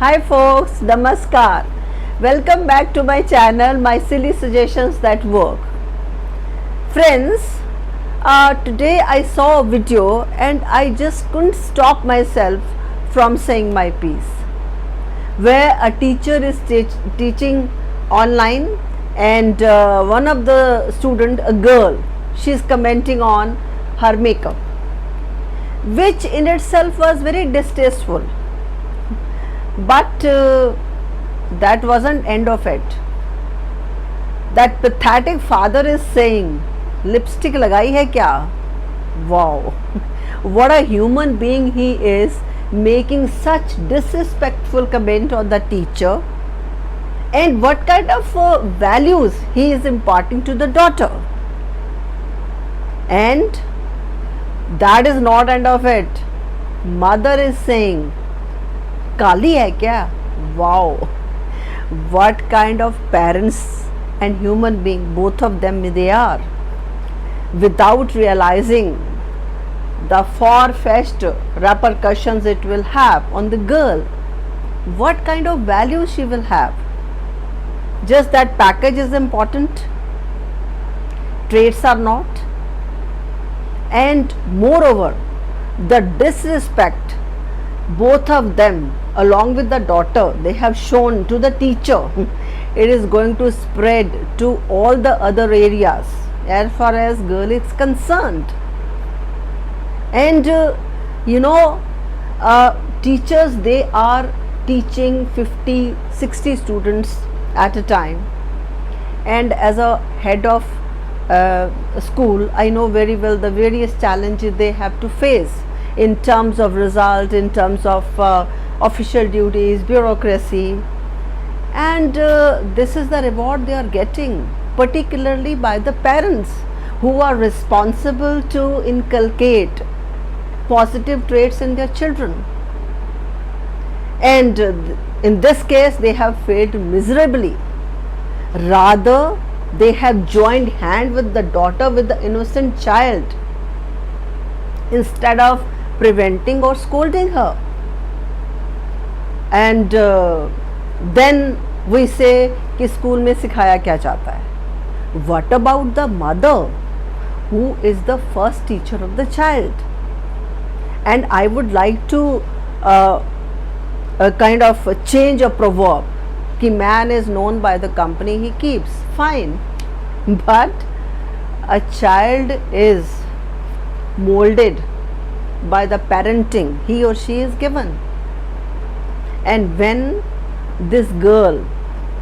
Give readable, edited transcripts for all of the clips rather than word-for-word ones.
Hi folks, Namaskar. Welcome back to my channel, My Silly Suggestions That Work. Friends, today I saw a video and I just couldn't stop myself from saying my piece. Where a teacher is teaching online and one of the student, a girl, she's commenting on her makeup, which in itself was very distasteful. But that wasn't end of it. That pathetic father is saying, lipstick लगाई है क्या? Wow, what a human being he is, making such disrespectful comment on the teacher, and what kind of values he is imparting to the daughter. And that is not end of it. Mother is saying, काली है क्या? Wow, what kind of parents and human being both of them they are, without realizing the far-fetched repercussions it will have on the girl. What kind of value she will have? Just that package is important, traits are not. And moreover, the disrespect both of them along with the daughter they have shown to the teacher, it is going to spread to all the other areas as far as girl is concerned. And teachers, they are teaching 50-60 students at a time, and as a head of school, I know very well the various challenges they have to face in terms of result, in terms of official duties, bureaucracy, and this is the reward they are getting, particularly by the parents who are responsible to inculcate positive traits in their children. And in this case they have failed miserably. Rather, they have joined hand with the daughter, with the innocent child, instead of preventing or scolding her. And then we say कि school में सिखाया क्या जाता है. What about the mother, who is the first teacher of the child? And I would like to kind of change a proverb कि man is known by the company he keeps. Fine, but a child is molded by the parenting he or she is given. And when this girl,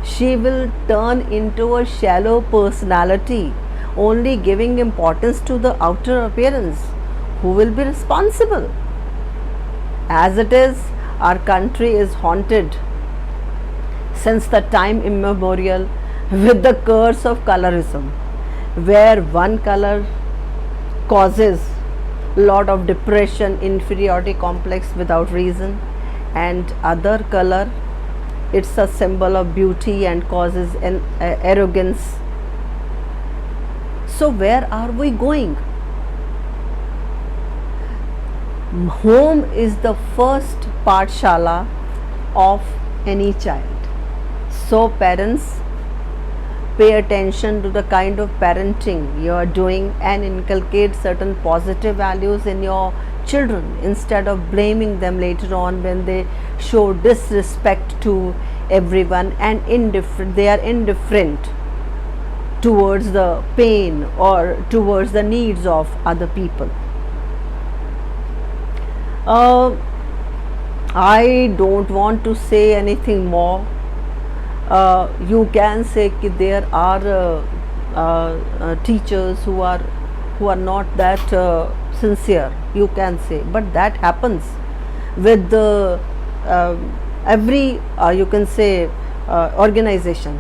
she will turn into a shallow personality, only giving importance to the outer appearance, who will be responsible? As it is, our country is haunted since the time immemorial with the curse of colorism, where one color causes lot of depression, inferiority complex without reason, and other color, it's a symbol of beauty and causes an arrogance. So where are we going? Home is the first pathshala of any child. So parents, pay attention to the kind of parenting you are doing and inculcate certain positive values in your children, instead of blaming them later on when they show disrespect to everyone and they are indifferent towards the pain or towards the needs of other people. I don't want to say anything more. You can say that there are teachers who are not that sincere, you can say, but that happens with every you can say organization,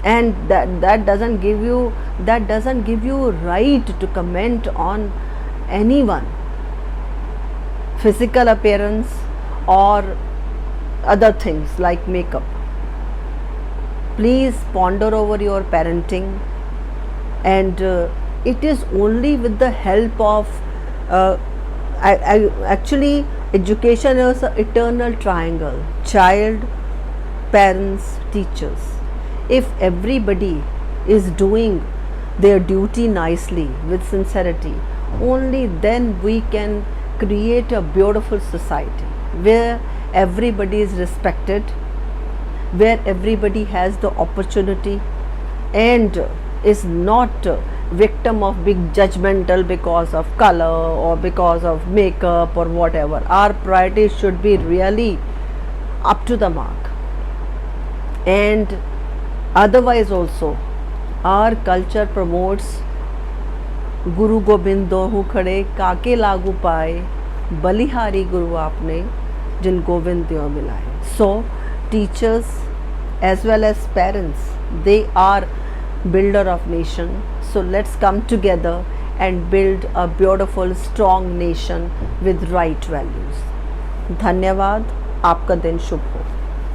and that doesn't give you right to comment on anyone physical appearance or other things like makeup. Please ponder over your parenting, and it is only with the help of actually Education is an eternal triangle: child, parents, teachers. If everybody is doing their duty nicely with sincerity, only then we can create a beautiful society where everybody is respected, where everybody has the opportunity and is not victim of being judgmental because of color or because of makeup or whatever. Our priorities should be really up to the mark. And otherwise also our culture promotes Guru Gobind दोहु खड़े काके लागू पाए, बलिहारी गुरु आपने जिन गोविंद द्यो मिलाए. So teachers as well as parents, they are builder of nation. So let's come together and build a beautiful strong nation with right values. धन्यवाद. आपका दिन शुभ हो.